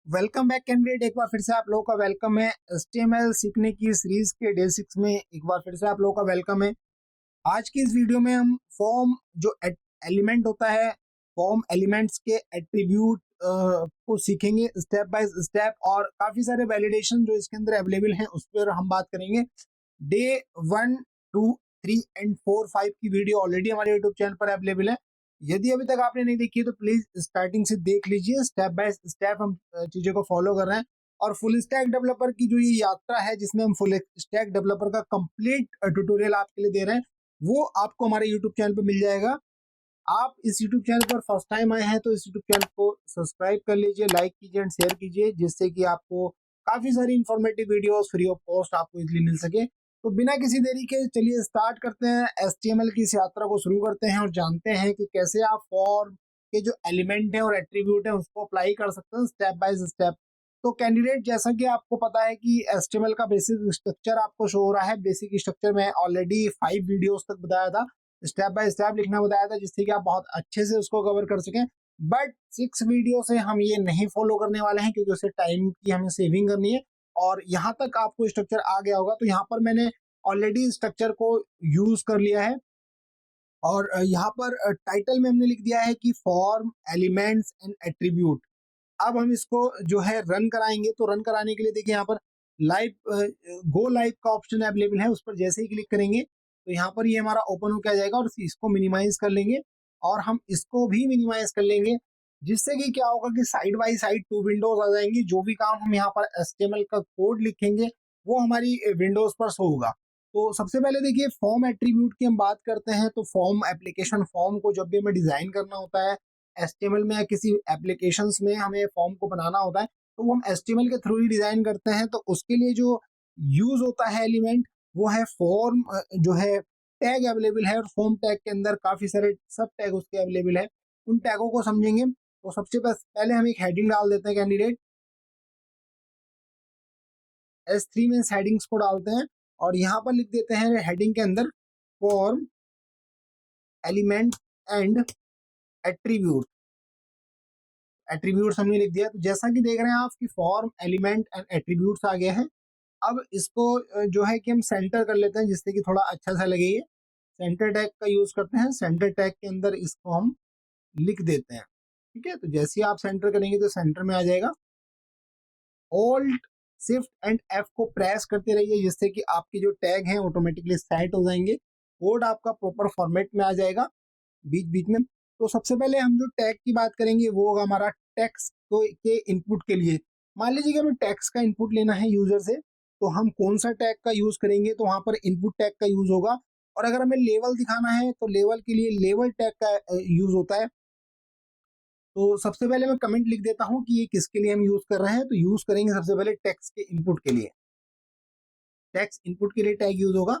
Welcome back candidate. एक बार फिर से आप लोगों का वेलकम है HTML सीखने की सीरीज के डे 6 में। एक बार फिर से आप लोगों का वेलकम है। आज की इस वीडियो में हम फॉर्म जो एलिमेंट होता है, फॉर्म एलिमेंट्स के एट्रीब्यूट को सीखेंगे स्टेप बाय स्टेप, और काफी सारे वैलिडेशन जो इसके अंदर अवेलेबल हैं उस पर हम बात करेंगे। डे 1, 2, 3 एंड 4, 5 की वीडियो ऑलरेडी हमारे यूट्यूब चैनल पर अवेलेबल है। यदि अभी तक आपने नहीं देखी है तो प्लीज स्टार्टिंग से देख लीजिए। स्टेप बाय स्टेप हम चीजों को फॉलो कर रहे हैं, और फुल स्टैक डेवलपर की जो ये यात्रा है जिसमें हम फुल स्टैक डेवलपर का कंप्लीट ट्यूटोरियल आपके लिए दे रहे हैं, वो आपको हमारे यूट्यूब चैनल पर मिल जाएगा। आप इस यूट्यूब चैनल पर फर्स्ट टाइम आए हैं तो इस यूट्यूब चैनल को सब्सक्राइब कर लीजिए, लाइक कीजिए एंड शेयर कीजिए, जिससे कि आपको काफी सारी informative videos free of cost आपको इजीली मिल सके। तो बिना किसी देरी के चलिए स्टार्ट करते हैं, HTML की इस यात्रा को शुरू करते हैं और जानते हैं कि कैसे आप फॉर्म के जो एलिमेंट है और एट्रीब्यूट है उसको अप्लाई कर सकते हैं स्टेप बाय स्टेप। तो कैंडिडेट, जैसा कि आपको पता है कि HTML का बेसिक स्ट्रक्चर आपको शो हो रहा है। बेसिक स्ट्रक्चर में ऑलरेडी 5 वीडियोस तक बताया था, स्टेप बाय स्टेप लिखना बताया था, जिससे कि आप बहुत अच्छे से उसको कवर कर सकें। बट 6 वीडियो से हम ये नहीं फॉलो करने वाले हैं, क्योंकि उससे टाइम की हमें सेविंग करनी है। और यहाँ तक आपको स्ट्रक्चर आ गया होगा, तो यहाँ पर मैंने ऑलरेडी स्ट्रक्चर को यूज कर लिया है, और यहाँ पर टाइटल में हमने लिख दिया है कि फॉर्म एलिमेंट्स एंड एट्रीब्यूट। अब हम इसको जो है रन कराएंगे, तो रन कराने के लिए देखिए यहाँ पर लाइव गो लाइव का ऑप्शन अवेलेबल है। उस पर जैसे ही क्लिक करेंगे तो यहाँ पर ये हमारा ओपन होकर आ जाएगा, और इसको मिनिमाइज कर लेंगे और हम इसको भी मिनिमाइज कर लेंगे, जिससे कि क्या होगा कि साइड बाई साइड 2 विंडोज आ जाएंगी। जो भी काम हम यहाँ पर HTML का कोड लिखेंगे वो हमारी विंडोज पर शो होगा। तो सबसे पहले देखिए, फॉर्म एट्रीब्यूट की हम बात करते हैं। तो फॉर्म एप्लीकेशन, फॉर्म को जब भी हमें डिजाइन करना होता है HTML में या किसी एप्लीकेशंस में हमें फॉर्म को बनाना होता है, तो वो हम HTML के थ्रू ही डिजाइन करते हैं। तो उसके लिए जो यूज होता है एलिमेंट, वो है फॉर्म। जो है टैग अवेलेबल है, और फॉर्म टैग के अंदर काफी सारे सब टैग उसके अवेलेबल है। उन टैगों को समझेंगे। तो सबसे पहले हम एक हेडिंग डाल देते हैं कैंडिडेट। S3 में हेडिंग्स को डालते हैं, और यहाँ पर लिख देते हैं हेडिंग के अंदर form element and attribute. Attributes हमने लिख दिया। तो जैसा कि देख रहे हैं आप कि फॉर्म एलिमेंट एंड एट्रीब्यूट्स आ गए हैं। अब इसको जो है कि हम सेंटर कर लेते हैं, जिससे कि थोड़ा अच्छा सा लगे। ये सेंटर टैग का यूज करते हैं। सेंटर टैग के अंदर इसको हम लिख देते हैं। ठीक है, तो जैसे ही आप सेंटर करेंगे तो सेंटर में आ जाएगा। ऑल्ट शिफ्ट एंड F को प्रेस करते रहिए, जिससे कि आपके जो टैग हैं ऑटोमेटिकली सेट हो जाएंगे। कोड आपका प्रॉपर फॉर्मेट में आ जाएगा बीच बीच में। तो सबसे पहले हम जो टैग की बात करेंगे वो होगा हमारा टेक्स्ट के इनपुट के लिए। मान लीजिए कि हमें टेक्स्ट का इनपुट लेना है यूजर से, तो हम कौन सा टैग का यूज करेंगे? तो वहां पर इनपुट टैग का यूज होगा। और अगर हमें लेवल दिखाना है तो लेवल के लिए लेवल टैग का यूज होता है। तो सबसे पहले मैं कमेंट लिख देता हूं कि ये किसके लिए हम यूज कर रहे हैं। तो यूज करेंगे सबसे पहले टेक्स्ट के इनपुट के लिए। टेक्स्ट इनपुट के लिए टैग यूज होगा,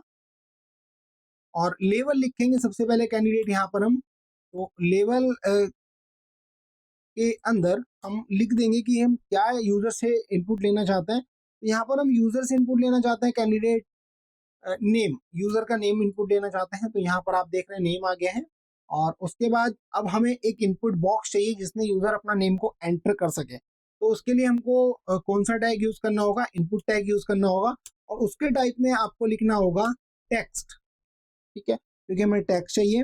और लेवल लिखेंगे सबसे पहले कैंडिडेट यहाँ पर हम। तो लेवल के अंदर हम लिख देंगे कि हम क्या यूजर से इनपुट लेना चाहते हैं। तो यहाँ पर हम यूजर से इनपुट लेना चाहते हैं कैंडिडेट नेम, यूजर का नेम इनपुट लेना चाहते हैं। तो यहाँ पर आप देख रहे हैं नेम आ गया है। और उसके बाद अब हमें एक इनपुट बॉक्स चाहिए जिसमें यूजर अपना नेम को एंटर कर सके। तो उसके लिए हमको कौन सा टैग यूज करना होगा? इनपुट टैग यूज करना होगा, और उसके टाइप में आपको लिखना होगा टेक्स्ट। ठीक है, क्योंकि हमें टेक्स्ट चाहिए।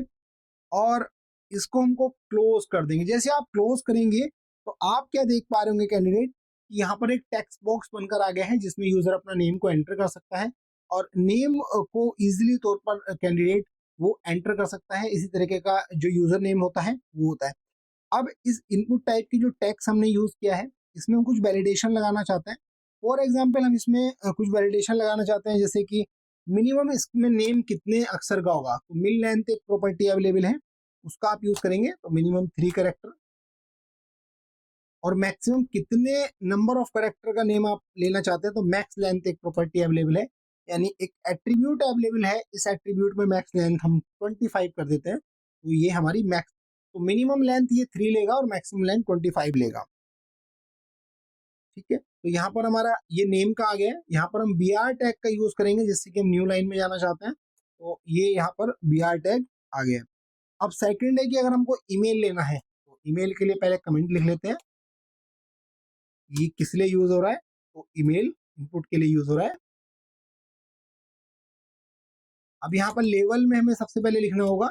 और इसको हमको क्लोज कर देंगे। जैसे आप क्लोज करेंगे तो आप क्या देख पा रहे होंगे कैंडिडेट, यहाँ पर एक टेक्स्ट बॉक्स बनकर आ गया है जिसमें यूजर अपना नेम को एंटर कर सकता है, और नेम को इजीली तौर पर कैंडिडेट वो एंटर कर सकता है। इसी तरीके का जो यूजर नेम होता है वो होता है। अब इस इनपुट टाइप की जो टेक्स्ट हमने यूज किया है, इसमें हम कुछ वैलिडेशन लगाना चाहते हैं। फॉर एग्जाम्पल, हम इसमें कुछ वैलिडेशन लगाना चाहते हैं, जैसे कि मिनिमम इसमें नेम कितने अक्षर का होगा। तो मिल लेंथ एक प्रॉपर्टी अवेलेबल है, उसका आप यूज करेंगे। तो मिनिमम 3 कैरेक्टर, और मैक्सिमम कितने नंबर ऑफ कैरेक्टर का नेम आप लेना चाहते हैं। तो मैक्स लेंथ एक प्रॉपर्टी अवेलेबल है, यानी एक एट्रीब्यूट अवेलेबल है। इस एट्रीब्यूट में मैक्स लेंथ हम 25 कर देते हैं। तो ये हमारी मैक्स, तो मिनिमम लेंथ ये 3 लेगा और मैक्सिमम लेंथ 25 लेगा। ठीक है, तो यहाँ पर हमारा ये नेम का आ गया है। यहाँ पर हम br टैग का यूज करेंगे, जिससे कि हम न्यू लाइन में जाना चाहते हैं। तो ये यहाँ पर br टैग आ गया है। अब सेकंड है कि अगर हमको ईमेल लेना है, तो ईमेल के लिए पहले कमेंट लिख लेते हैं। ये किस लिए यूज हो रहा है, तो ईमेल इनपुट के लिए यूज हो रहा है। अब यहाँ पर लेवल में हमें सबसे पहले लिखना होगा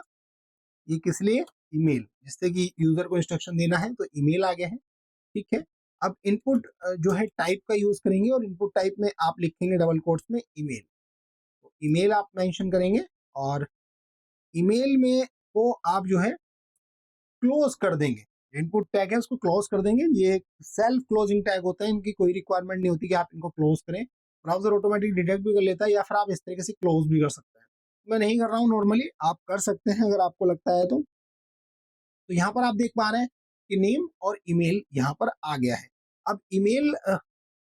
ये किस लिए, ईमेल, जिससे कि यूजर को इंस्ट्रक्शन देना है, तो ईमेल आ गया है। ठीक है, अब इनपुट जो है टाइप का यूज करेंगे और इनपुट टाइप में आप लिखेंगे डबल कोट्स में ईमेल, तो ईमेल आप मेंशन करेंगे और ईमेल में को आप जो है क्लोज कर देंगे। इनपुट टैग है उसको क्लोज कर देंगे। ये सेल्फ क्लोजिंग टैग होता है, इनकी कोई रिक्वायरमेंट नहीं होती कि आप इनको क्लोज करें, ब्राउजर ऑटोमेटिक डिटेक्ट भी कर लेता है या फिर आप इस तरीके से क्लोज भी कर सकते हैं। मैं नहीं कर रहा हूँ नॉर्मली, आप कर सकते हैं अगर आपको लगता है तो। यहाँ पर आप देख पा रहे हैं कि नेम और ईमेल यहाँ पर आ गया है। अब ईमेल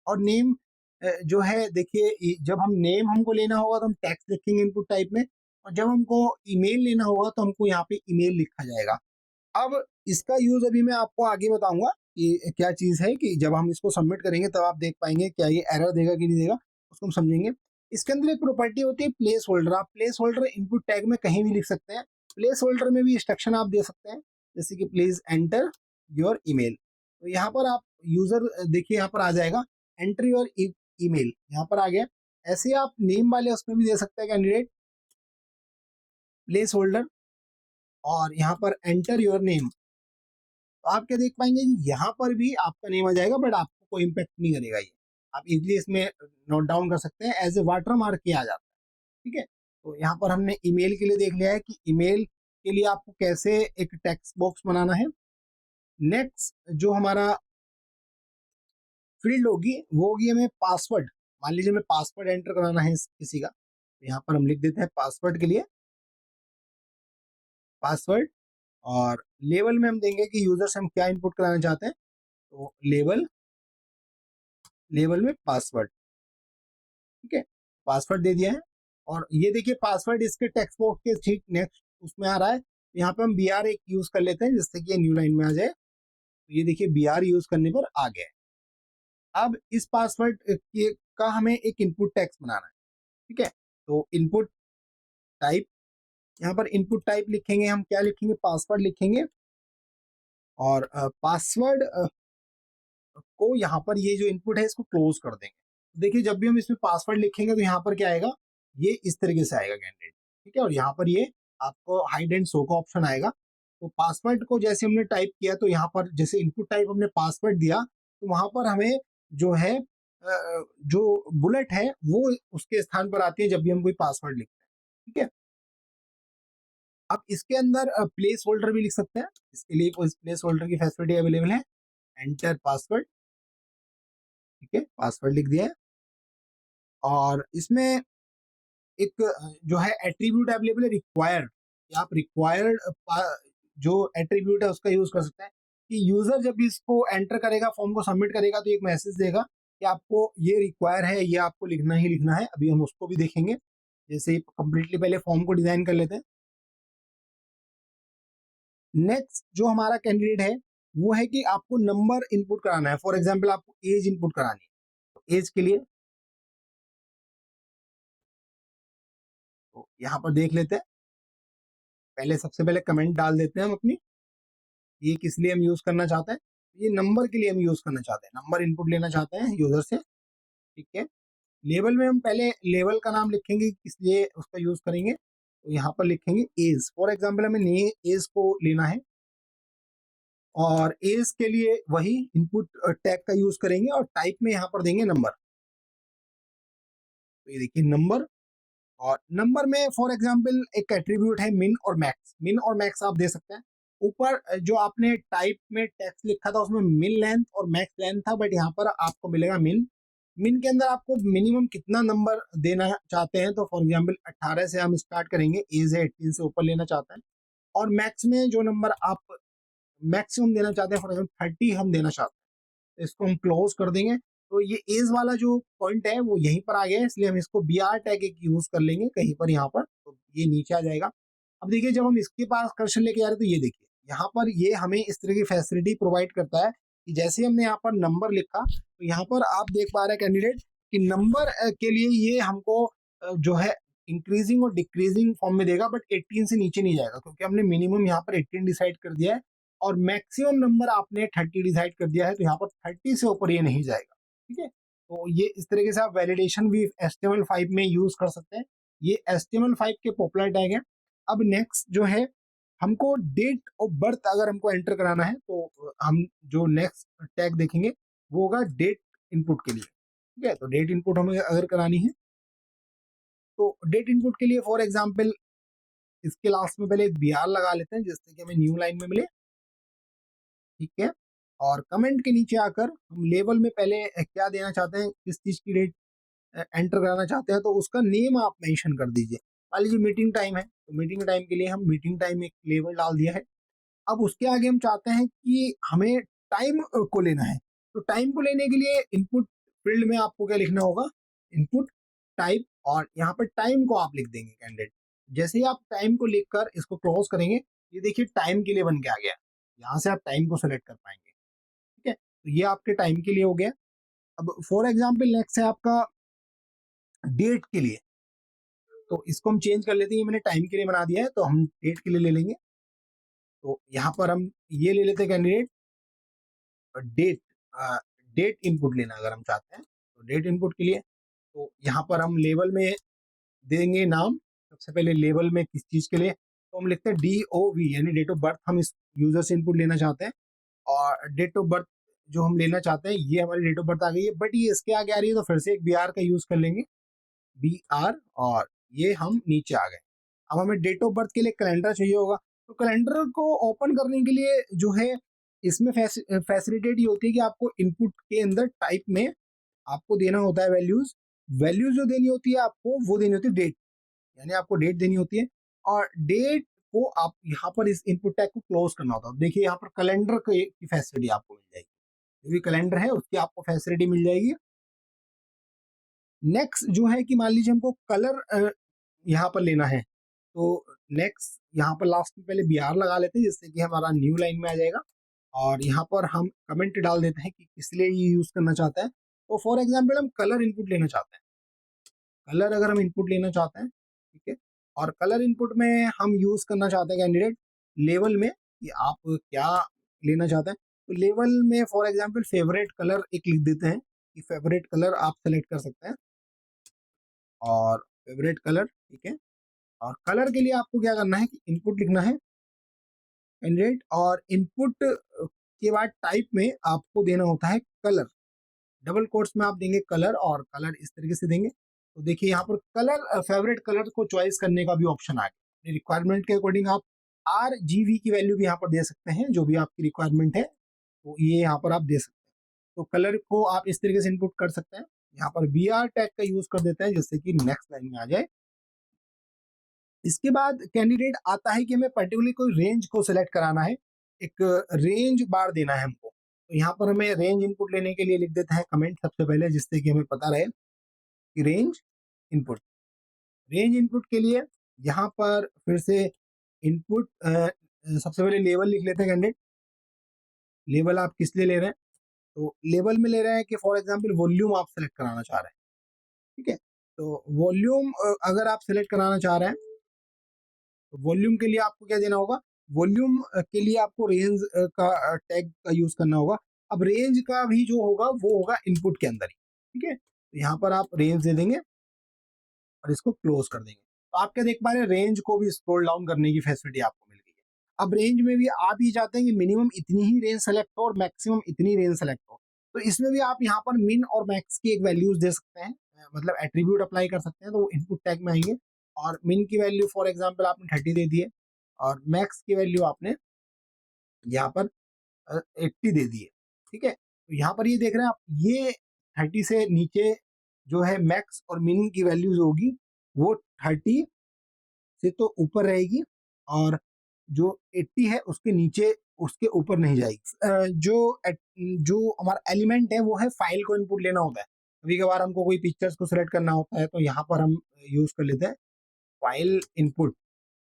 और नेम जो है, देखिए जब हम नेम हमको लेना होगा तो हम टेक्स्ट लिखेंगे इनपुट टाइप में, और जब हमको ईमेल लेना होगा तो हमको यहाँ पे ईमेल लिखा जाएगा। अब इसका यूज अभी मैं आपको आगे बताऊंगा कि क्या चीज है, कि जब हम इसको सबमिट करेंगे तब आप देख पाएंगे क्या ये एरर देगा कि नहीं देगा, उसको हम समझेंगे। इसके अंदर एक प्रॉपर्टी होती है प्लेस होल्डर। आप प्लेस होल्डर इनपुट टैग में कहीं भी लिख सकते हैं। प्लेस होल्डर में भी इंस्ट्रक्शन आप दे सकते हैं, जैसे कि प्लीज एंटर योर ईमेल। तो यहाँ पर आप यूजर देखिए यहाँ पर आ जाएगा एंटर योर ईमेल, यहाँ पर आ गया। ऐसे आप नेम वाले उसमें भी दे सकते हैं कैंडिडेट प्लेस होल्डर, और यहाँ पर एंटर योर नेम। तो आप क्या देख पाएंगे कि यहाँ पर भी आपका नेम आ जाएगा, बट आपको कोई इम्पेक्ट नहीं करेगा ये। आप इजीली इसमें नोट डाउन कर सकते हैं, एज ए वाटर मार्क किया जाता है। ठीक है, तो यहाँ पर हमने ईमेल के लिए देख लिया है कि ईमेल के लिए आपको कैसे एक टेक्स्ट बॉक्स बनाना है। नेक्स्ट जो हमारा फील्ड होगी वो होगी हमें पासवर्ड। मान लीजिए हमें पासवर्ड एंटर कराना है किसी का, तो यहाँ पर हम लिख देते हैं पासवर्ड के लिए पासवर्ड, और लेवल में हम देंगे कि यूजर से हम क्या इनपुट कराना चाहते हैं, तो लेवल में पासवर्ड। ठीक है, पासवर्ड दे दिया है। और ये देखिए पासवर्ड इसके टेक्स्ट बॉक्स के ठीक नेक्स्ट उसमें आ रहा है। यहाँ पे हम br एक यूज कर लेते हैं जिससे कि ये न्यू लाइन में आ जाए। तो ये देखिए br यूज करने पर आ गया है। अब इस पासवर्ड का हमें एक इनपुट टेक्स्ट बनाना है। ठीक है, तो इनपुट टाइप, यहाँ पर इनपुट टाइप लिखेंगे हम, क्या लिखेंगे, पासवर्ड लिखेंगे। और पासवर्ड को यहाँ पर ये जो इनपुट है इसको क्लोज कर देंगे। देखिए जब भी हम इसमें पासवर्ड लिखेंगे तो यहाँ पर क्या आएगा, ये इस तरीके से आएगा कैंडिडेट। ठीक है, और यहाँ पर ये आपको हाइड एंड शो का ऑप्शन आएगा। तो पासवर्ड को जैसे हमने टाइप किया, तो यहाँ पर जैसे इनपुट टाइप हमने पासवर्ड दिया, तो वहां पर हमें जो है जो बुलेट है वो उसके स्थान पर आती है जब भी हम कोई पासवर्ड लिखते हैं। ठीक है, अब इसके अंदर प्लेस होल्डर भी लिख सकते हैं। इसके लिए प्लेस होल्डर की फैसिलिटी अवेलेबल है, एंटर पासवर्ड। ठीक है, पासवर्ड लिख दिया है। और इसमें एक जो है एट्रीब्यूट अवेलेबल है रिक्वायर्ड, आप रिक्वायर्ड जो एट्रीब्यूट है उसका यूज कर सकते हैं कि यूजर जब इसको एंटर करेगा, फॉर्म को सबमिट करेगा, तो एक मैसेज देगा कि आपको ये रिक्वायर है, ये आपको लिखना ही लिखना है। अभी हम उसको भी देखेंगे। जैसे कंप्लीटली पहले फॉर्म को डिजाइन कर लेते हैं। नेक्स्ट जो हमारा कैंडिडेट है वो है कि आपको नंबर इनपुट कराना है। फॉर एग्जाम्पल आपको एज इनपुट करानी है, तो एज के लिए तो यहाँ पर देख लेते हैं। पहले सबसे पहले कमेंट डाल देते हैं हम अपनी, ये किस लिए हम यूज करना चाहते हैं, ये नंबर के लिए हम यूज करना चाहते हैं, नंबर इनपुट लेना चाहते हैं यूजर से। ठीक है, लेवल में हम पहले लेवल का नाम लिखेंगे, किस लिए उसका यूज करेंगे, तो यहाँ पर लिखेंगे एज। फॉर एग्जाम्पल हमें एज को लेना है, और एज के लिए वही इनपुट टैग का यूज करेंगे, और टाइप में यहाँ पर देंगे नंबर। तो ये देखिए नंबर, और नंबर में फॉर एग्जांपल एक एट्रीब्यूट है मिन और मैक्स। मिन और मैक्स आप दे सकते हैं। ऊपर जो आपने टाइप में टेक्स्ट लिखा था उसमें मिन लेंथ और मैक्स लेंथ था, बट यहाँ पर आपको मिलेगा मिन। मिन के अंदर आपको मिनिमम कितना नंबर देना चाहते हैं, तो फॉर एग्जांपल 18 से हम स्टार्ट करेंगे, एज है 18 से ऊपर लेना चाहते हैं। और मैक्स में जो नंबर आप मैक्सिमम देना चाहते हैं, फॉर एग्जाम्पल 30 हम देना चाहते हैं, तो इसको हम क्लोज कर देंगे। तो ये एज वाला जो पॉइंट है वो यहीं पर आ गया है, इसलिए हम इसको br टैग एक यूज कर लेंगे कहीं पर यहाँ पर, तो ये नीचे आ जाएगा। अब देखिए जब हम इसके पास कर्सर लेके जा रहे हैं, तो ये देखिए यहाँ पर ये हमें इस तरह की फैसिलिटी प्रोवाइड करता है कि जैसे हमने यहाँ पर नंबर लिखा, तो यहाँ पर आप देख पा रहे हैं कैंडिडेट कि नंबर के लिए ये हमको जो है इंक्रीजिंग और डिक्रीजिंग फॉर्म में देगा, बट 18 से नीचे नहीं जाएगा, क्योंकि हमने मिनिमम यहाँ पर 18 डिसाइड कर दिया है। और मैक्सिमम नंबर आपने 30 डिसाइड कर दिया है, तो यहाँ पर 30 से ऊपर ये नहीं जाएगा। ठीक है, तो ये इस तरीके से आप वैलिडेशन भी HTML5 में यूज कर सकते हैं। ये HTML5 के पॉपुलर टैग हैं। अब नेक्स्ट जो है, हमको डेट ऑफ बर्थ अगर हमको एंटर कराना है, तो हम जो नेक्स्ट टैग देखेंगे वो होगा डेट इनपुट के लिए। ठीक है, तो डेट इनपुट हमें अगर करानी है, तो डेट इनपुट के लिए फॉर एग्जांपल इसके लास्ट में पहले एक BR लगा लेते हैं, जिससे कि हमें न्यू लाइन में मिले। ठीक है, और कमेंट के नीचे आकर हम लेवल में पहले क्या देना चाहते हैं, किस चीज की डेट एंटर कराना चाहते हैं, तो उसका नेम आप मेंशन कर दीजिए। मान लीजिए मीटिंग टाइम है, तो मीटिंग टाइम के लिए हम मीटिंग टाइम एक लेवल डाल दिया है। अब उसके आगे हम चाहते हैं कि हमें टाइम को लेना है, तो टाइम को लेने के लिए इनपुट फील्ड में आपको क्या लिखना होगा, इनपुट टाइप, और यहाँ पर टाइम को आप लिख देंगे कैंडिडेट। जैसे ही आप टाइम को लिखकर इसको क्लोज करेंगे, ये देखिए टाइम के लिए बन के आ गया। यहाँ से आप टाइम को सेलेक्ट कर पाएंगे। ठीक है, तो ये आपके टाइम के लिए हो गया। अब फॉर एग्जाम्पल नेक्स्ट है आपका डेट के लिए, तो इसको हम चेंज कर लेते हैं। ये मैंने टाइम के लिए बना दिया है, तो हम डेट के लिए ले लेंगे। तो यहाँ पर हम ये ले लेते हैं कैंडिडेट डेट, डेट इनपुट लेना अगर हम चाहते हैं, तो डेट इनपुट के लिए तो यहाँ पर हम लेवल में देंगे नाम। सबसे पहले लेवल में किस चीज के लिए, तो हम लिखते हैं DOV, यानी डेट ऑफ बर्थ हम इस यूजर से इनपुट लेना चाहते हैं। और डेट ऑफ बर्थ जो हम लेना चाहते हैं, ये हमारी डेट ऑफ बर्थ आ गई है, बट ये इसके आगे आ रही है, तो फिर से एक BR का यूज कर लेंगे, BR, और ये हम नीचे आ गए। अब हमें डेट ऑफ बर्थ के लिए कैलेंडर चाहिए होगा, तो कैलेंडर को ओपन करने के लिए जो है इसमें फैसिलिटेट ये होती है कि आपको इनपुट के अंदर टाइप में आपको देना होता है वैल्यूज। वैल्यूज जो देनी होती है आपको, वो देनी होती है डेट, यानी आपको डेट देनी होती है, और डेट को आप यहाँ पर इस इनपुट टैग को क्लोज करना होता है। देखिए यहाँ पर कैलेंडर की फैसिलिटी आपको मिल जाएगी, जो भी कैलेंडर है उसकी आपको फैसिलिटी मिल जाएगी। नेक्स्ट जो है कि मान लीजिए हमको कलर यहाँ पर लेना है, तो नेक्स्ट यहाँ पर लास्ट में पहले BR लगा लेते हैं, जिससे कि हमारा न्यू लाइन में आ जाएगा। और यहाँ पर हम कमेंट डाल देते हैं कि किस लिए ये यूज करना चाहता है। तो फॉर एग्जाम्पल हम कलर इनपुट लेना चाहते हैं, कलर अगर हम इनपुट लेना चाहते हैं, ठीक है, और कलर इनपुट में हम यूज करना चाहते हैं कैंडिडेट लेवल में कि आप क्या लेना चाहते हैं। तो लेवल में फॉर एग्जाम्पल फेवरेट कलर एक लिख देते हैं कि फेवरेट कलर आप सेलेक्ट कर सकते हैं, और फेवरेट कलर, ठीक है। और कलर के लिए आपको क्या करना है कि इनपुट लिखना है कैंडिडेट, और इनपुट के बाद टाइप में आपको देना होता है कलर, डबल कोट्स में आप देंगे कलर, और कलर इस तरीके से देंगे। तो देखिए यहाँ पर कलर, फेवरेट कलर को चॉइस करने का भी ऑप्शन आ गया। रिक्वायरमेंट के अकॉर्डिंग आप RGB की वैल्यू भी यहाँ पर दे सकते हैं, जो भी आपकी रिक्वायरमेंट है, तो ये यहाँ पर आप दे सकते हैं। तो कलर को आप इस तरीके से इनपुट कर सकते हैं। यहाँ पर BR टैग का यूज कर देते हैं, जिससे कि नेक्स्ट लाइन में आ जाए। इसके बाद कैंडिडेट आता है कि हमें पर्टिकुलरली कोई रेंज को सिलेक्ट कराना है, एक रेंज बार देना है हमको। तो यहाँ पर हमें रेंज इनपुट लेने के लिए लिख देते हैं कमेंट सबसे पहले, जिससे कि हमें पता रहे कि रेंज इनपुट। रेंज इनपुट के लिए यहाँ पर फिर से इनपुट सबसे पहले लेवल लिख लेते हैं कैंडिडेट। लेवल आप किस लिए ले रहे हैं, तो लेवल में ले रहे हैं कि फॉर एग्जाम्पल वॉल्यूम आप सेलेक्ट कराना चाह रहे हैं। ठीक है, तो वॉल्यूम अगर आप सेलेक्ट कराना चाह रहे हैं, तो वॉल्यूम के लिए आपको क्या देना होगा, वॉल्यूम के लिए आपको रेंज का टैग का यूज करना होगा। अब रेंज का भी जो होगा वो होगा इनपुट के अंदर ही। ठीक है, तो यहाँ पर आप रेंज दे देंगे और इसको क्लोज कर देंगे। तो आप क्या देख पा रहे हैं, रेंज को भी स्क्रॉल डाउन करने की फैसिलिटी आपको मिल गई है। अब रेंज में भी आप ये चाहते हैं कि मिनिमम इतनी ही रेंज सेलेक्ट हो और मैक्सिमम इतनी रेंज सेलेक्ट हो, तो इसमें भी आप यहाँ पर मिन और मैक्स की एक वैल्यूज दे सकते हैं, मतलब एट्रीब्यूट अप्लाई कर सकते हैं। तो वो इनपुट टैग में आएंगे, और मिन की वैल्यू फॉर एग्जाम्पल आपने 30 दे दी है, और मैक्स की वैल्यू आपने यहाँ पर 80 दे दी है। ठीक है, तो यहाँ पर ये देख रहे हैं आप, ये 30 से नीचे जो है मैक्स और मिन की वैल्यूज होगी, वो 30 से तो ऊपर रहेगी, और जो 80 है उसके नीचे, उसके ऊपर नहीं जाएगी। जो हमारा एलिमेंट है वो है फाइल को इनपुट लेना होता है। कभी कभार हमको कोई पिक्चर्स को सिलेक्ट करना होता है, तो यहाँ पर हम यूज कर लेते हैं फाइल इनपुट।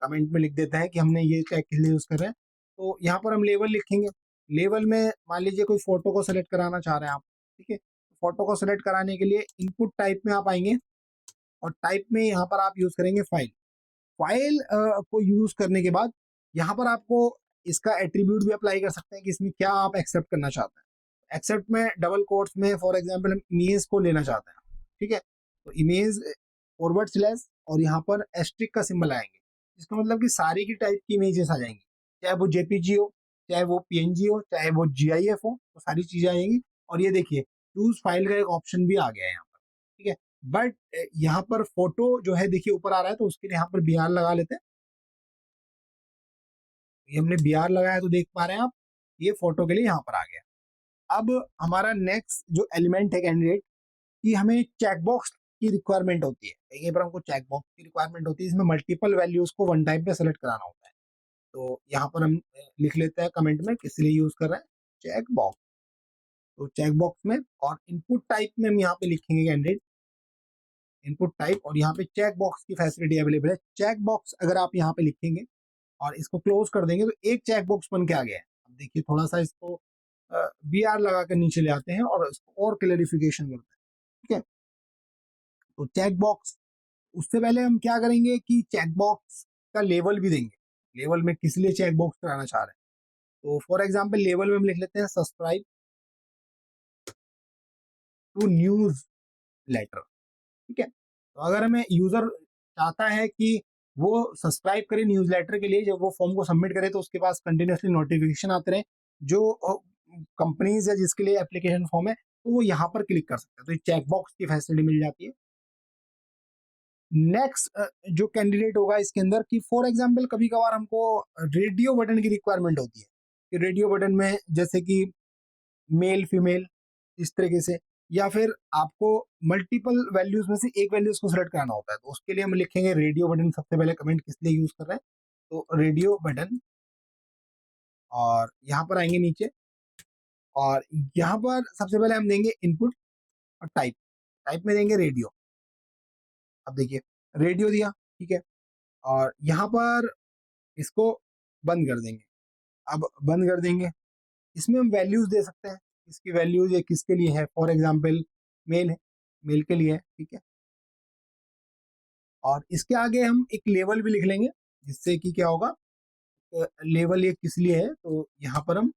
कमेंट में लिख देते हैं कि हमने ये टैग के लिए यूज कर रहे हैं। तो यहाँ पर हम लेवल लिखेंगे। लेवल में मान लीजिए कोई फोटो को सिलेक्ट कराना चाह रहे हैं आप, ठीक है, फोटो को सिलेक्ट कराने के लिए इनपुट टाइप में आप आएंगे, और टाइप में यहाँ पर आप यूज करेंगे फाइल। फाइल को यूज करने के बाद यहाँ पर आपको इसका एट्रीब्यूट भी अप्लाई कर सकते हैं कि इसमें क्या आप एक्सेप्ट करना चाहते हैं। एक्सेप्ट में डबल कोट्स में फॉर एग्जांपल हम इमेज को लेना चाहते हैं, ठीक है, तो इमेज फॉरवर्ड स्लैश और यहाँ पर एस्ट्रिक का सिंबल आएंगे, इसका मतलब कि सारी की टाइप की इमेजेस आ जाएंगी, चाहे वो जेपीजी हो, चाहे वो पीएनजी हो, चाहे वो जीआईएफ हो, तो सारी चीजें आएंगी। और ये देखिए चूज फाइल का एक ऑप्शन भी आ गया है यहाँ पर, ठीक है। बट यहाँ पर फोटो जो है देखिए ऊपर आ रहा है, तो उसके लिए यहाँ पर बीआर लगा लेते हैं। ये हमने बीआर लगाया तो देख पा रहे हैं आप, ये फोटो के लिए यहाँ पर आ गया। अब हमारा नेक्स्ट जो एलिमेंट है कैंडिडेट की, हमें चेकबॉक्स की रिक्वायरमेंट होती है, कहीं पर हमको चेकबॉक्स की रिक्वायरमेंट होती है, इसमें मल्टीपल वैल्यूज को वन टाइम पे सेलेक्ट कराना होता है। तो यहाँ पर हम लिख लेते हैं कमेंट में किस लिए यूज कर रहे हैं, चेक बॉक्स। तो चेक बॉक्स में और इनपुट टाइप में हम यहाँ पे लिखेंगे कैंडिडेट इनपुट टाइप, और यहाँ पे चेक बॉक्स की फैसिलिटी अवेलेबल है। चेक बॉक्स अगर आप यहाँ पे लिखेंगे और इसको क्लोज कर देंगे तो एक चेक बॉक्स बन के आ गया है। अब देखिए थोड़ा सा इसको बी आर लगा कर नीचे ले आते हैं और इसको और क्लेरिफिकेशन करते हैं, ठीक है। तो चेक बॉक्स, उससे पहले हम क्या करेंगे कि चेक बॉक्स का लेवल भी देंगे, लेवल में किस लिए चेक बॉक्स कराना चाह रहे हैं। तो फॉर एग्जांपल लेवल में हम लिख लेते हैं सब्सक्राइब टू न्यूज लेटर, ठीक है। तो अगर हमें यूजर चाहता है कि वो सब्सक्राइब करे न्यूज़लेटर के लिए, जब वो फॉर्म को सबमिट करे तो उसके पास कंटिन्यूसली नोटिफिकेशन आते रहे, जो कंपनीज है जिसके लिए एप्लीकेशन फॉर्म है, तो वो यहाँ पर क्लिक कर सकते हैं, तो चेक बॉक्स की फैसिलिटी मिल जाती है। नेक्स्ट जो कैंडिडेट होगा इसके अंदर कि फॉर एग्जांपल कभी कभार हमको रेडियो बटन की रिक्वायरमेंट होती है, कि रेडियो बटन में जैसे कि मेल फीमेल इस तरीके से, या फिर आपको मल्टीपल वैल्यूज में से एक वैल्यूज को सिलेक्ट करना होता है, तो उसके लिए हम लिखेंगे रेडियो बटन। सबसे पहले कमेंट किस लिए यूज कर रहे हैं, तो रेडियो बटन, और यहाँ पर आएंगे नीचे और यहाँ पर सबसे पहले हम देंगे इनपुट और टाइप, टाइप में देंगे रेडियो। अब देखिए रेडियो दिया, ठीक है, और यहाँ पर इसको बंद कर देंगे। अब बंद कर देंगे, इसमें हम वैल्यूज दे सकते हैं, इसकी वैल्यूज ये किसके लिए है, फॉर एग्जांपल मेल है, मेल के लिए है, ठीक है। और इसके आगे हम एक लेवल भी लिख लेंगे, जिससे कि क्या होगा, लेवल ये किस लिए है, तो यहाँ पर हम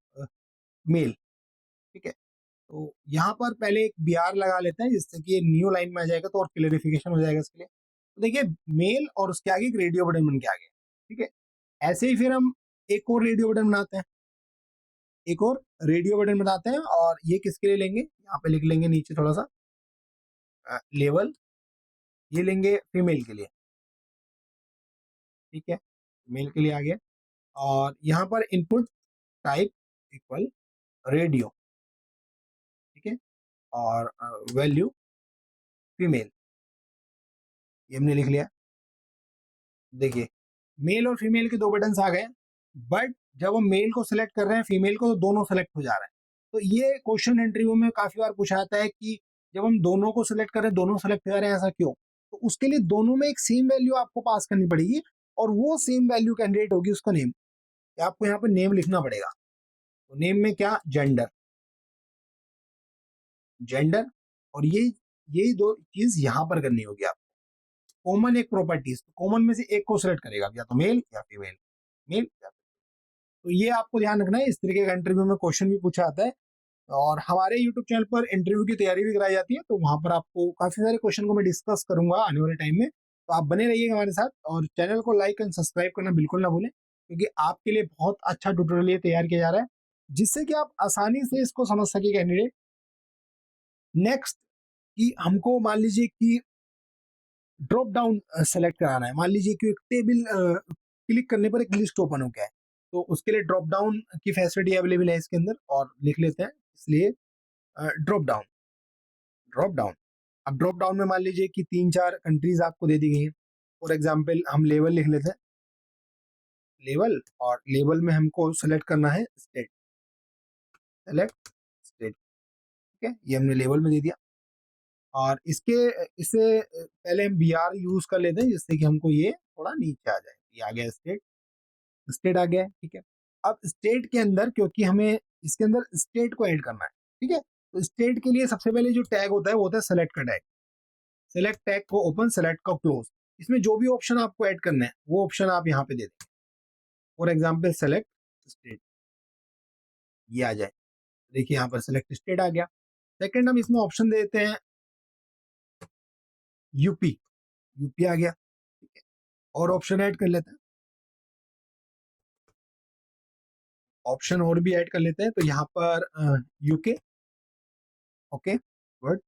मेल, ठीक है। तो यहाँ पर पहले एक बीआर लगा लेते हैं, जिससे कि ये न्यू लाइन में आ जाएगा, तो और क्लियरिफिकेशन हो जाएगा इसके लिए। तो देखिए मेल और उसके आगे एक रेडियो बटन बन के आ गया, ठीक है। ऐसे ही फिर हम एक और रेडियो बटन बनाते हैं, एक और रेडियो बटन बनाते हैं, और ये किसके लिए लेंगे, यहाँ पे लिख लेंगे नीचे थोड़ा सा लेवल, ये लेंगे फीमेल के लिए, ठीक है, मेल के लिए आ गया। और यहाँ पर इनपुट टाइप इक्वल रेडियो, ठीक है, और वैल्यू फीमेल, ये हमने लिख लिया। देखिए मेल और फीमेल के दो बटन आ गए, बट जब हम मेल को सिलेक्ट कर रहे हैं फीमेल को, तो दोनों सेलेक्ट हो जा रहे हैं। तो ये क्वेश्चन इंटरव्यू में काफी बार पूछा जाता है कि जब हम दोनों को सिलेक्ट कर रहे हैं दोनों सेलेक्ट हो जा रहे हैं, ऐसा क्यों। तो उसके लिए दोनों में एक सेम वैल्यू आपको पास करनी पड़ेगी, और वो सेम वैल्यू कैंडिडेट होगी उसका नेम, आपको यहाँ पर नेम लिखना पड़ेगा। तो नेम में क्या, जेंडर, जेंडर, और यही दो चीज यहाँ पर करनी होगी आपको। कॉमन एक प्रॉपर्टीज, तो कॉमन में से एक को सिलेक्ट करेगा, या तो मेल या फीमेल, मेल या, तो ये आपको ध्यान रखना है। इस तरीके का इंटरव्यू में क्वेश्चन भी पूछा जाता है, और हमारे यूट्यूब चैनल पर इंटरव्यू की तैयारी भी कराई जाती है, तो वहां पर आपको काफी सारे क्वेश्चन को मैं डिस्कस करूंगा आने वाले टाइम में। तो आप बने रहिएगा हमारे साथ, और चैनल को लाइक एंड सब्सक्राइब करना बिल्कुल ना भूलें, क्योंकि आपके लिए बहुत अच्छा ट्यूटोरियल तैयार किया जा रहा है, जिससे कि आप आसानी से इसको समझ सके कैंडिडेट। नेक्स्ट कि हमको मान लीजिए कि ड्रॉप डाउन सेलेक्ट कराना है, मान लीजिए कि एक टेबल क्लिक करने पर एक लिस्ट ओपन हो गया है, तो उसके लिए ड्रॉप डाउन की फैसिलिटी अवेलेबल है इसके अंदर, और लिख लेते हैं इसलिए ड्रॉप डाउन, ड्रॉप डाउन। अब ड्रॉप डाउन में मान लीजिए कि 3-4 कंट्रीज आपको दे दी गई हैं। फॉर एग्जांपल हम लेवल लिख लेते हैं, लेवल, और लेवल में हमको सेलेक्ट करना है स्टेट, सेलेक्ट स्टेट, ठीक है, ये हमने लेवल में दे दिया। और इससे पहले हम बीआर यूज कर लेते हैं, जिससे कि हमको ये थोड़ा नीचे आ जाए। ये आ गया स्टेट, स्टेट आ गया, ठीक है। अब स्टेट के अंदर, क्योंकि हमें इसके अंदर स्टेट को ऐड करना है, ठीक है, तो स्टेट के लिए सबसे पहले जो टैग होता है वो होता है सेलेक्ट का टैग। सेलेक्ट टैग को ओपन, सेलेक्ट का क्लोज, इसमें जो भी ऑप्शन आपको ऐड करना है वो ऑप्शन आप यहाँ पे दे देंगे। फॉर एग्जाम्पल सेलेक्ट स्टेट, ये आ जाए। देखिए यहाँ पर सिलेक्ट स्टेट आ गया। सेकंड हम इसमें ऑप्शन दे देते हैं यूपी, यूपी आ गया। ठीक है, और ऑप्शन ऐड कर लेते हैं, ऑप्शन और भी ऐड कर लेते हैं। तो यहाँ पर यूके, ओके गुड।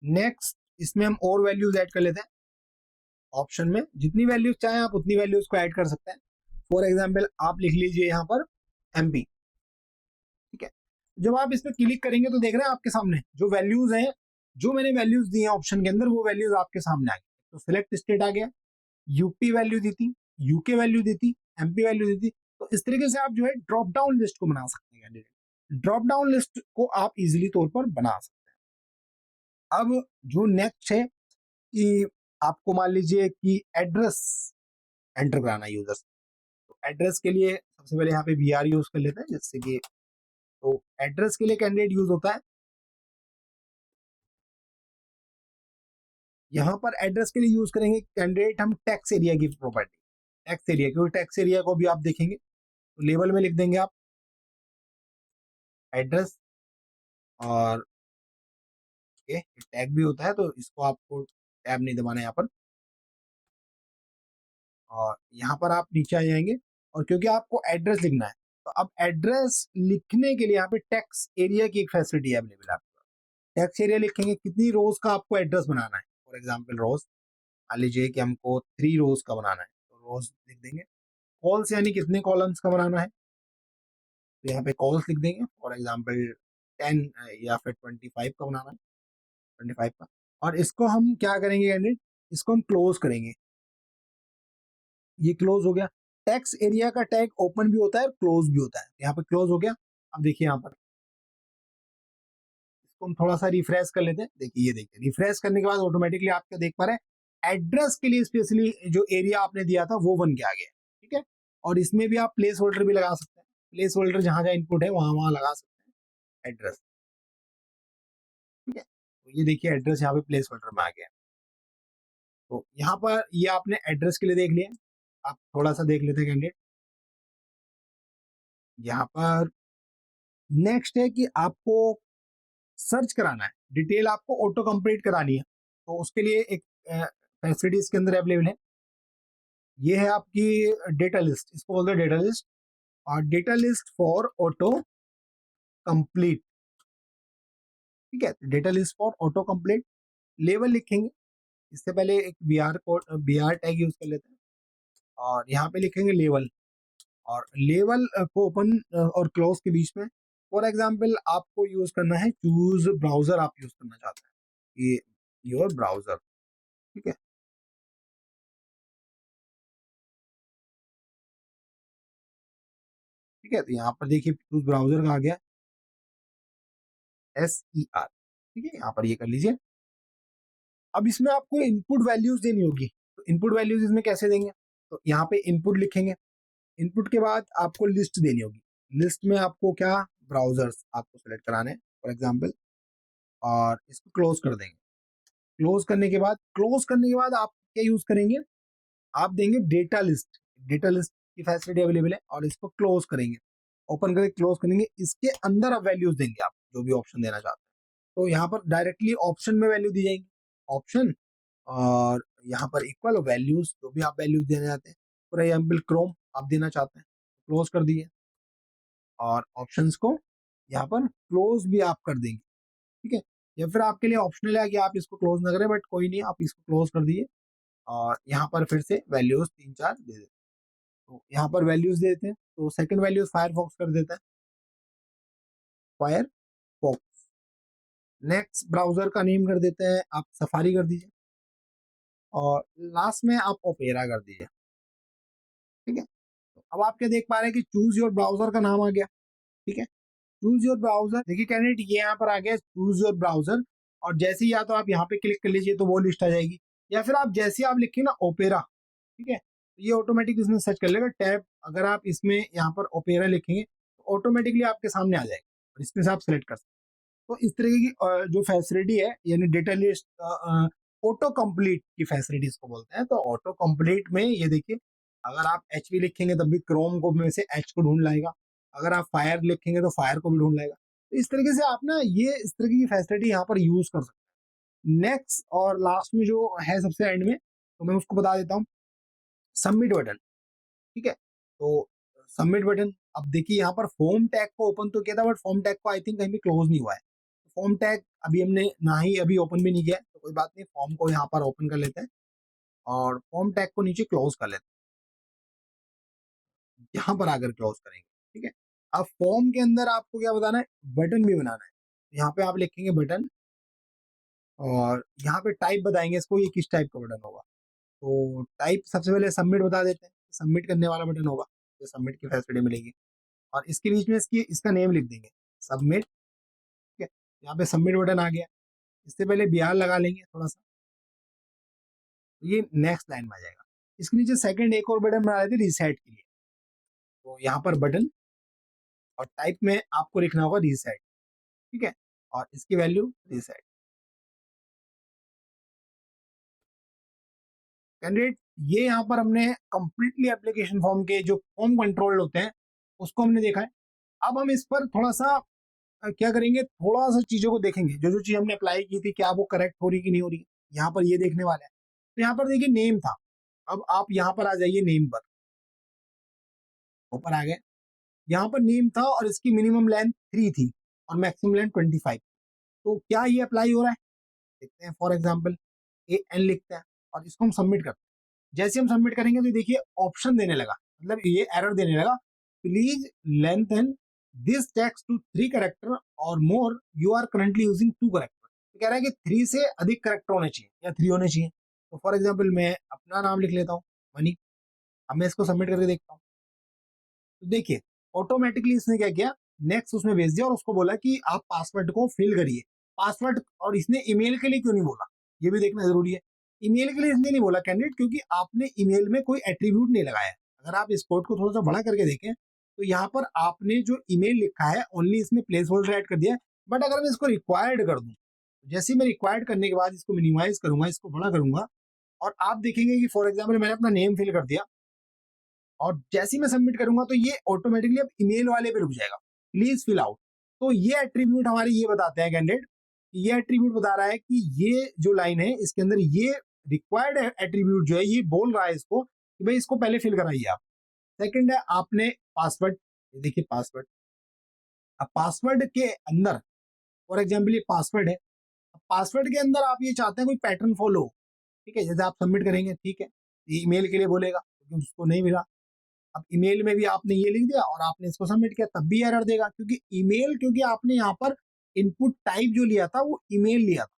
नेक्स्ट इसमें हम और वैल्यूज ऐड कर लेते हैं। ऑप्शन में जितनी वैल्यूज चाहें आप उतनी वैल्यूज को ऐड कर सकते हैं। फॉर एग्जाम्पल आप लिख लीजिए यहाँ पर एमपी। ठीक है, जब आप इस पर क्लिक करेंगे तो देख रहे हैं आपके सामने जो वैल्यूज हैं, जो मैंने वैल्यूज दी हैं ऑप्शन के अंदर, वो वैल्यूज आपके सामने आ गई। तो सिलेक्ट स्टेट आ गया, यूपी वैल्यू दी थी, यूके वैल्यू दी थी, एमपी वैल्यू दी थी। तो इस तरीके से आप जो है ड्रॉप डाउन लिस्ट को बना सकते हैं। ड्रॉप डाउन लिस्ट को आप इजीली तौर पर बना सकते हैं। अब जो नेक्स्ट है कि आपको मान लीजिए कि एड्रेस एंटर कराना यूजर्स, तो एड्रेस के लिए सबसे पहले यहाँ पे बीआर यूज कर लेते हैं, जैसे कि तो एड्रेस के लिए कैंडिडेट यूज होता है। यहाँ पर एड्रेस के लिए यूज करेंगे कैंडिडेट हम टैक्स एरिया की प्रॉपर्टी, टैक्स एरिया, क्योंकि टैक्स एरिया को भी आप देखेंगे तो लेबल में लिख देंगे आप एड्रेस, और ये टैग भी होता है तो इसको आपको टैब नहीं दबाना है यहाँ पर। और यहाँ पर आप नीचे आ जाएंगे, और क्योंकि आपको एड्रेस लिखना है तो अब एड्रेस लिखने के लिए यहाँ पे टैक्स एरिया की एक फैसिलिटी अवेलेबल है आपको। टैक्स एरिया लिखेंगे कितनी रोज का आपको एड्रेस बनाना है। फॉर एग्जाम्पल रोज मान लीजिए कि हमको 3 रोज का बनाना है, तो रोज लिख देंगे। कॉल्स यानी कितने कॉलम्स का बनाना है, तो यहाँ पे कॉल्स लिख देंगे। फॉर एग्जाम्पल 10 या फिर 25 का बनाना है, 25 का। और इसको हम क्या करेंगे कैंडिडेट, इसको हम क्लोज करेंगे। ये क्लोज हो गया। टैक्स एरिया का टैग ओपन भी होता है और क्लोज भी होता है, यहाँ पे क्लोज हो गया। अब देखिए यहाँ पर इसको हम थोड़ा सा रिफ्रेश कर लेते हैं। देखिए, ये देखिए रिफ्रेश करने के बाद ऑटोमेटिकली आप क्या देख पा रहे हैं, एड्रेस के लिए स्पेशली जो एरिया आपने दिया था वो बन के आ गया। ठीक है, और इसमें भी आप प्लेस होल्डर भी लगा सकते हैं। प्लेस होल्डर जहां जहां इनपुट है वहां वहां लगा सकते हैं एड्रेस। ठीक है, तो ये देखिए एड्रेस यहाँ पे प्लेस होल्डर में आ गया। तो यहाँ पर ये आपने एड्रेस के लिए देख लिया। आप थोड़ा सा देख लेते हैं कैंडिडेट, यहाँ पर नेक्स्ट है कि आपको सर्च कराना है, डिटेल आपको ऑटो कंप्लीट करानी है। तो उसके लिए एक फैसिलिटी इसके अंदर अवेलेबल है। ये है आपकी डेटा लिस्ट, इसको बोलते हैं डेटा लिस्ट, और data list for auto complete. ठीक है, data list for auto complete. Level लिखेंगे, इससे पहले एक बी आर टैग यूज कर लेते हैं, और यहाँ पे लिखेंगे लेवल। और लेवल को ओपन और क्लोज के बीच में, फॉर एग्जाम्पल आपको यूज करना है चूज ब्राउजर, आप यूज करना चाहते हैं, ये योर ब्राउजर। ठीक है, ठीक है, तो यहाँ पर देखिए चूज ब्राउजर का आ गया SER। ठीक है, यहाँ पर ये कर लीजिए। अब इसमें आपको इनपुट वैल्यूज देनी होगी, तो इनपुट वैल्यूज इसमें कैसे देंगे, तो यहाँ पे इनपुट लिखेंगे। इनपुट के बाद आपको लिस्ट देनी होगी। लिस्ट में आपको क्या, ब्राउजर्स आपको सेलेक्ट कराने हैं फॉर एग्जाम्पल, और इसको क्लोज कर देंगे। क्लोज करने के बाद आप क्या यूज करेंगे, आप देंगे डेटा लिस्ट। डेटा लिस्ट की फैसिलिटी अवेलेबल है, और इसको क्लोज करेंगे। ओपन करके क्लोज करेंगे, इसके अंदर आप वैल्यूज देंगे, आप जो भी ऑप्शन देना चाहते हैं। तो यहाँ पर डायरेक्टली ऑप्शन में वैल्यू दी जाएगी, ऑप्शन, और यहाँ पर इक्वल वैल्यूज, जो भी आप वैल्यूज देना चाहते हैं। फॉर एग्जाम्पल क्रोम आप देना चाहते हैं, क्लोज कर दिए, और ऑप्शंस को यहाँ पर क्लोज भी आप कर देंगे। ठीक है, या फिर आपके लिए ऑप्शनल है कि आप इसको क्लोज ना करें, बट कोई नहीं, आप इसको क्लोज कर दिए, और यहाँ पर फिर से वैल्यूज 3-4 दे देते हैं। तो यहाँ पर वैल्यूज दे देते हैं, तो सेकंड वैल्यूज फायरफॉक्स कर देता है, फायरफॉक्स। नेक्स्ट ब्राउजर का नेम कर देते हैं आप सफारी कर दीजिए, और लास्ट में आप ओपेरा कर दीजिए। ठीक है, तो अब आप क्या देख पा रहे हैं कि चूज योर ब्राउजर का नाम आ गया। ठीक है, चूज योर ब्राउजर, देखिए कैंडिडेट ये यहाँ पर आ गया चूज योर ब्राउजर, और जैसे ही या तो आप यहाँ पे क्लिक कर लीजिए तो वो लिस्ट आ जाएगी, या फिर आप जैसे ही आप लिखिए ना ओपेरा, ठीक है, तो ये ऑटोमेटिक इसमें सर्च कर लेगा टैब। अगर आप इसमें यहाँ पर ओपेरा लिखेंगे तो ऑटोमेटिकली आपके सामने आ जाएगा, और इसमें से आप सेलेक्ट कर सकते हैं। तो इस तरीके की जो फैसिलिटी है, यानी डेटा लिस्ट ऑटो कंप्लीट की फैसिलिटी इसको बोलते हैं। तो ऑटो कंप्लीट में ये देखिए अगर आप एचपी लिखेंगे तब भी क्रोम को में से एच को ढूंढ लाएगा, अगर आप फायर लिखेंगे तो फायर को भी ढूंढ लाएगा। तो इस तरीके से आप ना ये इस तरीके की फैसिलिटी यहाँ पर यूज कर सकते हैं। नेक्स्ट और लास्ट में जो है सबसे एंड में, तो मैं उसको बता देता हूँ, सबमिट बटन। ठीक है, तो सबमिट बटन, अब देखिए यहाँ पर फॉर्म टैग को ओपन तो किया था, बट फॉर्म टैग को आई थिंक कहीं भी क्लोज नहीं हुआ है। फॉर्म टैग अभी हमने ना ही अभी ओपन भी नहीं किया है, तो कोई बात नहीं, फॉर्म को यहाँ पर ओपन कर लेते हैं और फॉर्म टैग को नीचे क्लोज कर लेते हैं, यहाँ पर आकर क्लोज करेंगे। ठीक है, अब फॉर्म के अंदर आपको क्या बताना है, बटन भी बनाना है। यहाँ पे आप लिखेंगे बटन और यहाँ पे टाइप बताएंगे इसको, ये किस टाइप का बटन होगा। तो टाइप सबसे पहले सबमिट बता देते हैं, सबमिट करने वाला बटन होगा, तो सबमिट की फैसिलिटी मिलेगी। और इसके बीच में इसका नेम लिख देंगे, सबमिट। ठीक है, यहाँ पे सबमिट बटन आ गया। इससे पहले बिहार लगा लेंगे थोड़ा सा, तो ये नेक्स्ट लाइन में आ जाएगा। इसके नीचे सेकंड एक और बटन बना लेते रीसेट के लिए, तो यहाँ पर बटन और टाइप में आपको लिखना होगा रीसेट। ठीक है, और इसकी वैल्यू रीसेट। कैंडिडेट, ये यहाँ पर हमने कंप्लीटली एप्लीकेशन फॉर्म के जो फॉर्म कंट्रोल होते हैं उसको हमने देखा है। अब हम इस पर थोड़ा सा क्या करेंगे, थोड़ा सा चीजों को देखेंगे, जो जो चीज हमने अप्लाई की थी क्या वो करेक्ट हो रही कि नहीं हो रही, यहाँ पर ये देखने वाले हैं। तो यहाँ पर देखिए नेम था, अब आप यहाँ पर आ जाइए नेम पर, ऊपर आ गए। यहाँ पर नेम था और इसकी मिनिमम लेंथ 3 थी और मैक्सिमम लेंथ 25। तो क्या ये अप्लाई हो रहा है, देखते हैं। फॉर एग्जाम्पल ए एन लिखते हैं और इसको हम सबमिट करते हैं। जैसे हम सबमिट करेंगे तो देखिए ऑप्शन देने लगा, मतलब ये एरर देने लगा, please lengthen this text to 3 character और more, you are currently using 2 character. तो कह रहा है कि 3 से अधिक कैरेक्टर होने चाहिए या 3 होने चाहिए। तो फॉर एग्जाम्पल मैं अपना नाम लिख लेता हूँ, मनी। अब मैं इसको सबमिट करके देखता हूँ, तो देखिए ऑटोमेटिकली इसने क्या किया, नेक्स्ट उसमें भेज दिया और उसको बोला कि आप पासवर्ड को फिल करिए। पासवर्ड, और इसने ईमेल के लिए क्यों नहीं बोला, ये भी देखना जरूरी है। ईमेल के लिए इसलिए नहीं बोला कैंडिडेट, क्योंकि आपने ईमेल में कोई एट्रीब्यूट नहीं लगाया। अगर आप इस कोड को थोड़ा सा बड़ा करके देखें तो यहाँ पर आपने जो ईमेल लिखा है ओनली इसमें प्लेस होल्डर ऐड कर दिया है। बट अगर मैं इसको रिक्वायर्ड कर दूं, जैसे मैं रिक्वायर्ड करने के बाद इसको मिनिमाइज करूंगा, इसको बड़ा करूंगा, और आप देखेंगे कि फॉर एग्जाम्पल मैंने अपना नेम फिल कर दिया और जैसे ही मैं सबमिट करूंगा तो ये ऑटोमेटिकली अब ईमेल वाले पे रुक जाएगा, प्लीज फिल आउट। तो ये एट्रीब्यूट हमारे ये बताते हैं कैंडिडेट, ये एट्रीब्यूट बता रहा है कि ये जो लाइन है इसके अंदर ये रिक्वायर्ड एट्रीब्यूट जो है ये बोल रहा है इसको कि भाई इसको पहले फिल कराइए आप। सेकंड है आपने पासवर्ड, देखिए पासवर्ड, अब पासवर्ड के अंदर फॉर एग्जाम्पल ये पासवर्ड है, पासवर्ड के अंदर आप ये चाहते हैं कोई पैटर्न फॉलो। ठीक है, जैसे आप सबमिट करेंगे, ठीक है, ये ईमेल के लिए बोलेगा क्योंकि उसको नहीं मिला। अब ईमेल में भी आपने ये लिख दिया और आपने इसको सबमिट किया, तब भी एरर देगा, क्योंकि ईमेल, क्योंकि आपने यहाँ पर इनपुट टाइप जो लिया था वो ईमेल लिया था।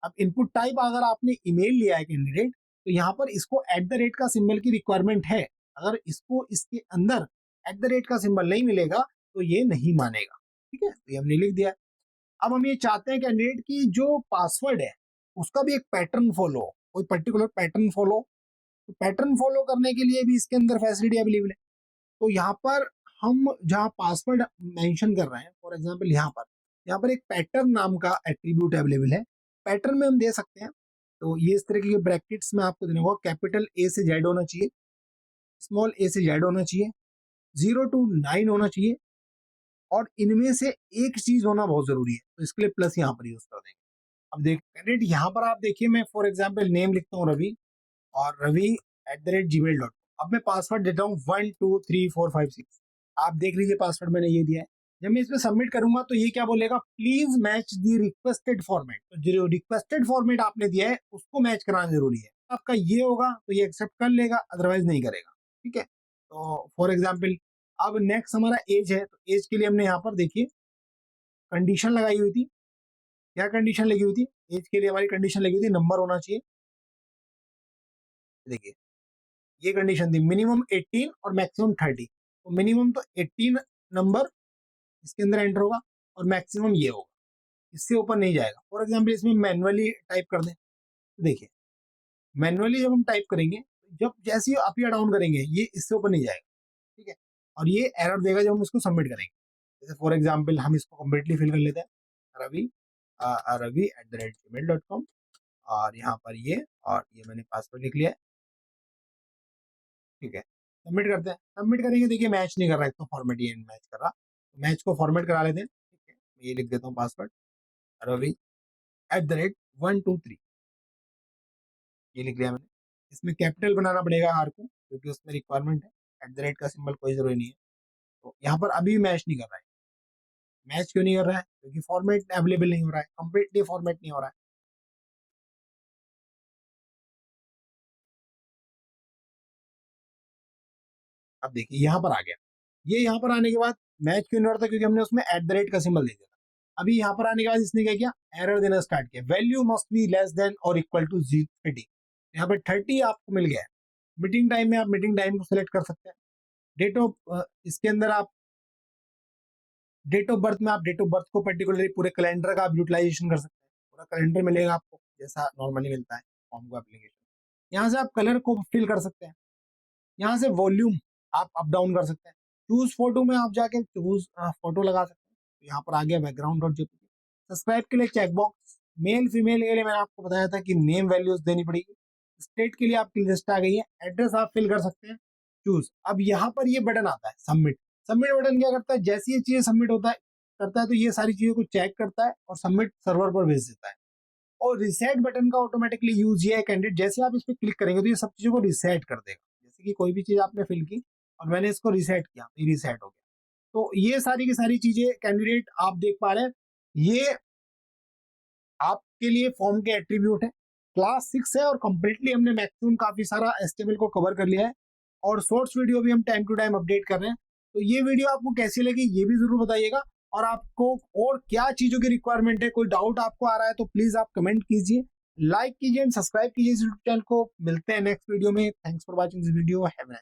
अब इनपुट टाइप अगर आपने ईमेल लिया है कैंडिडेट, तो यहाँ पर इसको एट द रेट का सिंबल की रिक्वायरमेंट है। अगर इसको इसके अंदर एट द रेट का सिंबल नहीं मिलेगा तो ये नहीं मानेगा। ठीक है, तो ये हमने लिख दिया। अब हम ये चाहते हैं कैंडिडेट की जो पासवर्ड है उसका भी एक पैटर्न फॉलो, कोई पर्टिकुलर पैटर्न फॉलो। तो पैटर्न फॉलो करने के लिए भी इसके अंदर फैसिलिटी अवेलेबल है। तो यहाँ पर हम जहाँ पासवर्ड मेंशन कर रहे हैं, फॉर एग्जांपल यहाँ पर एक पैटर्न नाम का एट्रीब्यूट अवेलेबल है। पैटर्न में हम दे सकते हैं, तो ये इस तरीके के ब्रैकेट्स में आपको देना होगा, कैपिटल ए से जेड होना चाहिए, स्मॉल ए से जेड होना चाहिए, 0 to 9 होना चाहिए, और इनमें से एक चीज होना बहुत जरूरी है, तो इसके लिए प्लस यहाँ पर यूज कर देंगे। अब देख कैंडिडेट, यहाँ पर आप देखिए मैं फॉर एग्जाम्पल नेम लिखता हूँ रवि, और रवि@gmail.com। अब मैं पासवर्ड देता हूँ 1 2 3 4 5 6। आप देख लीजिए पासवर्ड मैंने ये दिया है। जब मैं इसमें सबमिट करूंगा तो ये क्या बोलेगा, please match the requested format. तो जो रिक्वेस्टेड फॉर्मेट आपने दिया है उसको मैच कराना जरूरी है। आपका ये होगा तो ये एक्सेप्ट कर लेगा, अदरवाइज नहीं करेगा। ठीक है, तो फॉर एग्जाम्पल अब नेक्स्ट हमारा एज है, तो एज के लिए हमने यहाँ पर देखिए कंडीशन लगाई हुई थी। क्या कंडीशन लगी हुई थी, एज के लिए हमारी कंडीशन लगी हुई थी नंबर होना चाहिए। देखिए ये कंडीशन थी, मिनिमम 18 और मैक्सिमम 30। तो मिनिमम तो 18 नंबर इसके अंदर एंटर होगा और मैक्सिमम ये होगा, इससे ऊपर नहीं जाएगा। फॉर एग्जाम्पल इसमें मैनुअली टाइप कर दें, तो देखिए मैनुअली जब हम टाइप करेंगे, जब जैसे ही अप या डाउन करेंगे ये इससे ऊपर नहीं जाएगा। ठीक है, और ये एरर देगा जब हम इसको सबमिट करेंगे। जैसे फॉर एग्जाम्पल हम इसको कम्प्लीटली फिल कर लेते हैं, रवि rvi@gmail.com, और यहाँ पर ये, और ये मैंने पासवर्ड लिख लिया है। ठीक है, सबमिट करते हैं। सबमिट करेंगे, देखिए मैच नहीं कर रहा है, तो फॉर्मेट ये मैच कर रहा, तो मैच को फॉर्मेट करा लेते हैं। ठीक है, ये लिख देता हूँ पासवर्ड Ravi@123, ये लिख लिया मैंने। इसमें कैपिटल बनाना पड़ेगा आर को, क्योंकि उसमें रिक्वायरमेंट है, @ का सिंबल कोई जरूरी नहीं है। तो यहाँ पर अभी मैच नहीं कर रहा है। मैच क्यों नहीं कर रहा है? क्योंकि फॉर्मेट अवेलेबल नहीं हो रहा है, कंप्लीटली फॉर्मेट नहीं हो रहा है। अब देखिए यहाँ पर आ गया। ये यहाँ पर आने के बाद मैच क्यों नहीं हो रहा था? क्योंकि हमने उसमें @ का सिंबल दे दिया था। अभी यहाँ पर आने के बाद इसने क्या किया? एरर देना स्टार्ट किया, value must be less than और इक्वल टू 30। यहाँ पर 30 आपको मिल गया है। मीटिंग टाइम में आप मीटिंग टाइम को सिलेक्ट कर सकते हैं। डेट ऑफ इसके अंदर आप डेट ऑफ बर्थ में आप डेट ऑफ बर्थ को पर्टिकुलरली पूरे कैलेंडर का आप यूटिलाइजेशन कर सकते हैं। पूरा कैलेंडर मिलेगा आपको, जैसा नॉर्मली मिलता है फॉर्म को एप्लीकेशन। यहाँ से आप कलर को फिल कर सकते हैं। यहाँ से वॉल्यूम आप अप डाउन कर सकते हैं। चूज फोटो में आप जाके चूज फोटो लगा सकते हैं। तो यहाँ पर आ गया बैकग्राउंड.jpg। सब्सक्राइब के लिए चेकबॉक्स, मेल फीमेल के लिए मैंने आपको बताया था कि नेम वैल्यूज देनी पड़ेगी। स्टेट के लिए आपकी लिस्ट आ गई है, एड्रेस आप फिल कर सकते हैं, चूज। अब यहाँ पर ये बटन आता है सबमिट। सबमिट बटन क्या करता है? जैसी ये चीजें सबमिट होता है करता है तो ये सारी चीजों को चेक करता है और सबमिट सर्वर पर भेज देता है। और रिसेट बटन का ऑटोमेटिकली यूज ये है कैंडिडेट, जैसे आप इस पर क्लिक करेंगे तो ये सब चीजों को रिसेट कर देगा। जैसे कि कोई भी चीज आपने फिल की और मैंने इसको रिसेट किया, ये रिसेट हो गया। तो ये सारी की सारी चीजें कैंडिडेट आप देख पा रहे हैं, ये आपके लिए फॉर्म के एट्रीब्यूट है। क्लास 6 है और कंप्लीटली हमने मैक्सिमम काफी सारा एचटीएमएल को कवर कर लिया है और शॉर्ट्स वीडियो भी हम टाइम टू टाइम अपडेट कर रहे हैं। तो ये वीडियो आपको कैसी लगी ये भी जरूर बताइएगा, और आपको और क्या चीजों की रिक्वायरमेंट है, कोई डाउट आपको आ रहा है तो प्लीज आप कमेंट कीजिए, लाइक कीजिए एंड सब्सक्राइब कीजिए इस यूट्यूब चैनल को। मिलते हैं नेक्स्ट वीडियो में। Thanks for watching this video. Have a nice day.